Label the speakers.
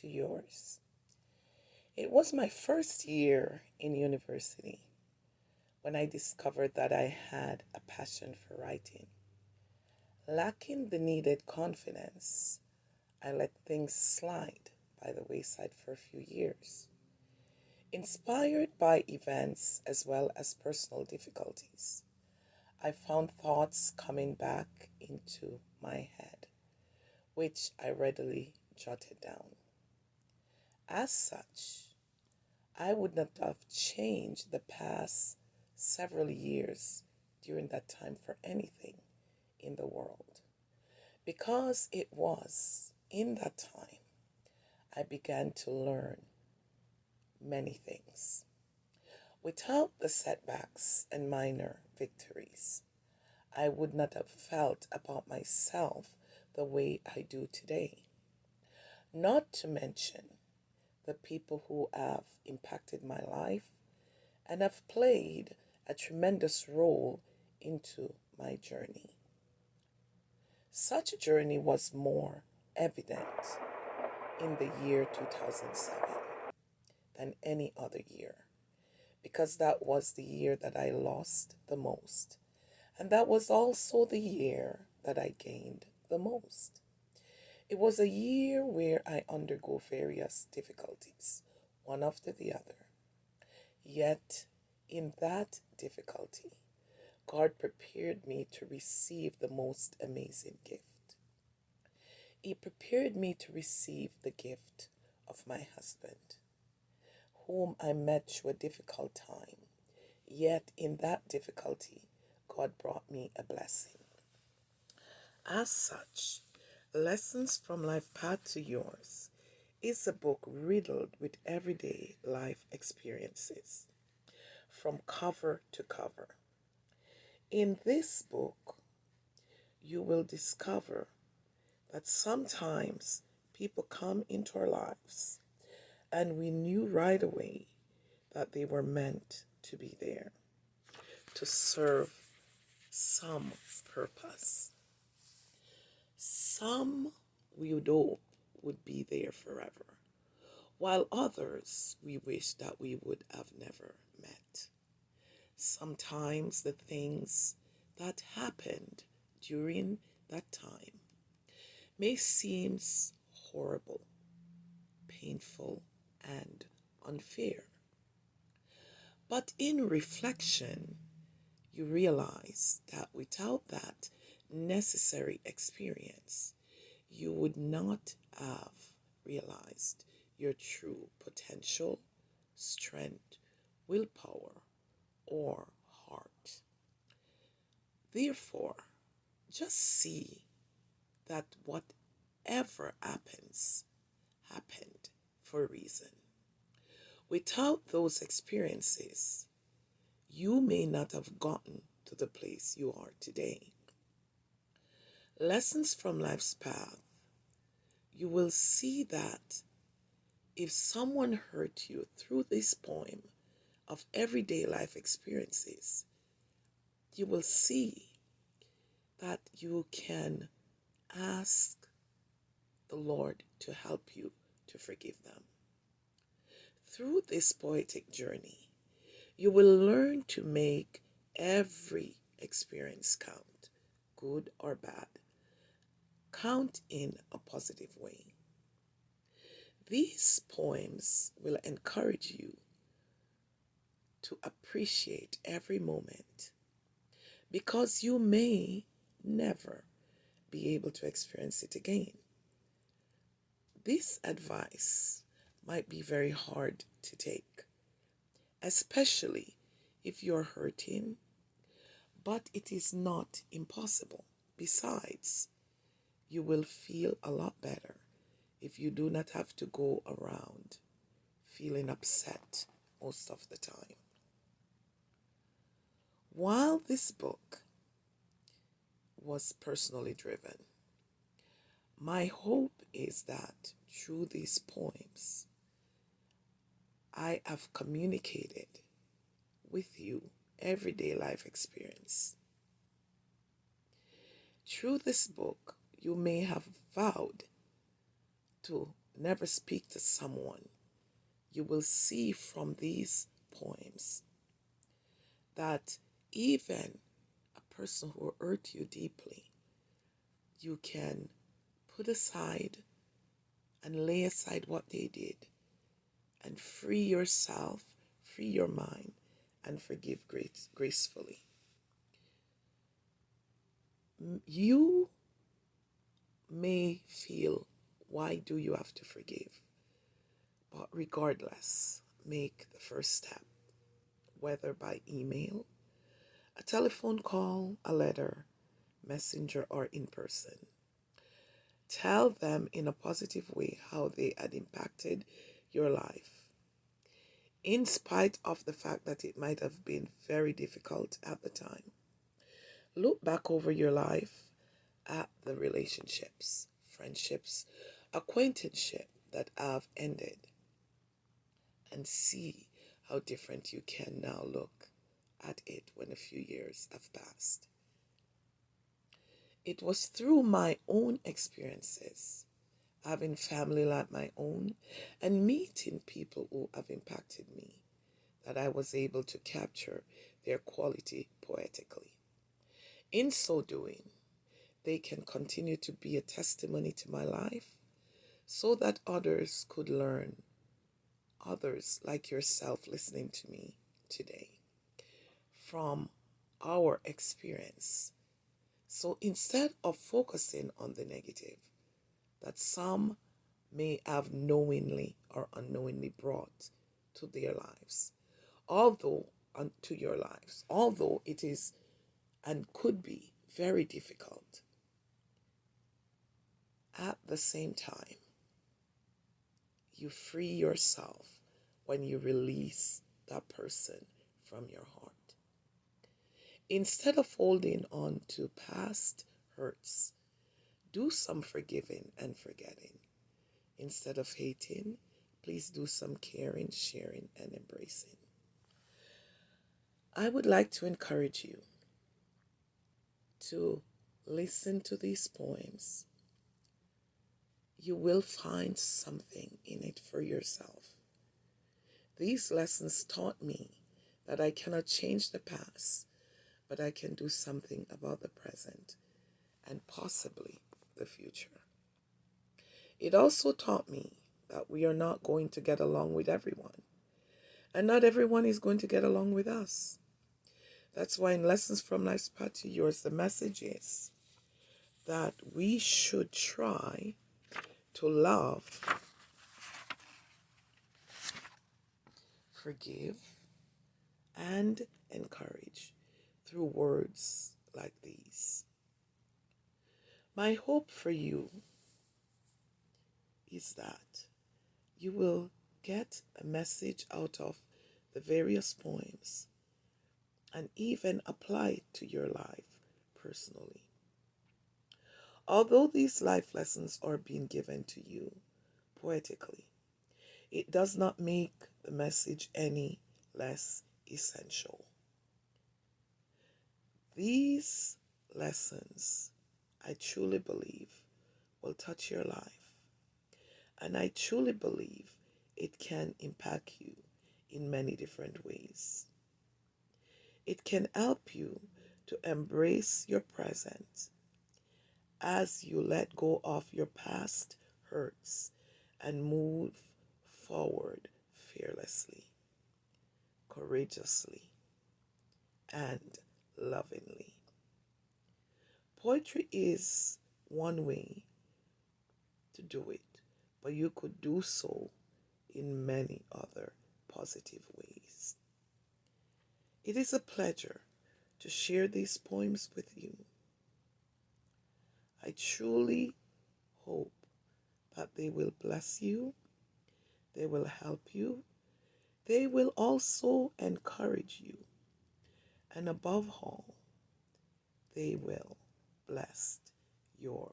Speaker 1: to yours. It was my first year in university when I discovered that I had a passion for writing. Lacking the needed confidence, I let things slide by the wayside for a few years. Inspired by events as well as personal difficulties, I found thoughts coming back into my head, which I readily jotted down. As such, I would not have changed the past several years during that time for anything in the world, because it was in that time I began to learn many things. Without the setbacks and minor victories, I would not have felt about myself the way I do today. Not to mention the people who have impacted my life and have played a tremendous role into my journey. Such a journey was more evident in the year 2007 than any other year, because that was the year that I lost the most, and that was also the year that I gained the most. It was a year where I undergo various difficulties, one after the other. Yet, in that difficulty, God prepared me to receive the most amazing gift. He prepared me to receive the gift of my husband, whom I met through a difficult time. Yet, in that difficulty, God brought me a blessing. As such, Lessons from Life Path to Yours is a book riddled with everyday life experiences, from cover to cover. In this book, you will discover that sometimes people come into our lives and we knew right away that they were meant to be there to serve some purpose. Some we would hope would be there forever, while others we wish that we would have never met. Sometimes the things that happened during that time may seem horrible, painful, and unfair. But in reflection, you realize that without that necessary experience, you would not have realized your true potential, strength, willpower, or heart. Therefore, just see that whatever happens, happened for a reason. Without those experiences, you may not have gotten to the place you are today. Lessons from Life's Path, you will see that if someone hurt you through this poem of everyday life experiences, you will see that you can ask the Lord to help you to forgive them. Through this poetic journey, you will learn to make every experience count, good or bad, count in a positive way. These poems will encourage you to appreciate every moment, because you may never be able to experience it again. This advice might be very hard to take, especially if you're hurting, but it is not impossible. Besides, you will feel a lot better if you do not have to go around feeling upset most of the time. While this book was personally driven, my hope is that through these poems, I have communicated with you everyday life experience. Through this book, you may have vowed to never speak to someone, you will see from these poems that even a person who hurt you deeply, you can put aside and lay aside what they did and free yourself, free your mind, and forgive gracefully. You may feel, why do you have to forgive? But regardless, make the first step, whether by email, a telephone call, a letter, messenger, or in person. Tell them in a positive way how they had impacted your life, in spite of the fact that it might have been very difficult at the time. Look back over your life at the relationships, friendships, acquaintanceship that have ended, and see how different you can now look at it when a few years have passed. It was through my own experiences, having family like my own, and meeting people who have impacted me, that I was able to capture their quality poetically. In so doing, they can continue to be a testimony to my life so that others could learn, others like yourself listening to me today, from our experience. So instead of focusing on the negative that some may have knowingly or unknowingly brought to their lives, to your lives, although it is and could be very difficult, at the same time, you free yourself when you release that person from your heart. Instead of holding on to past hurts, do some forgiving and forgetting. Instead of hating, please do some caring, sharing, and embracing. I would like to encourage you to listen to these poems. You will find something in it for yourself. These lessons taught me that I cannot change the past, but I can do something about the present and possibly the future. It also taught me that we are not going to get along with everyone, and not everyone is going to get along with us. That's why in Lessons from Life's Path to Yours, the message is that we should try to love, forgive, and encourage through words like these. My hope for you is that you will get a message out of the various poems and even apply it to your life personally. Although these life lessons are being given to you poetically, it does not make the message any less essential. These lessons, I truly believe, will touch your life. And I truly believe it can impact you in many different ways. It can help you to embrace your present as you let go of your past hurts and move forward fearlessly, courageously, and lovingly. Poetry is one way to do it, but you could do so in many other positive ways. It is a pleasure to share these poems with you. I truly hope that they will bless you, they will help you, they will also encourage you, and above all, they will bless your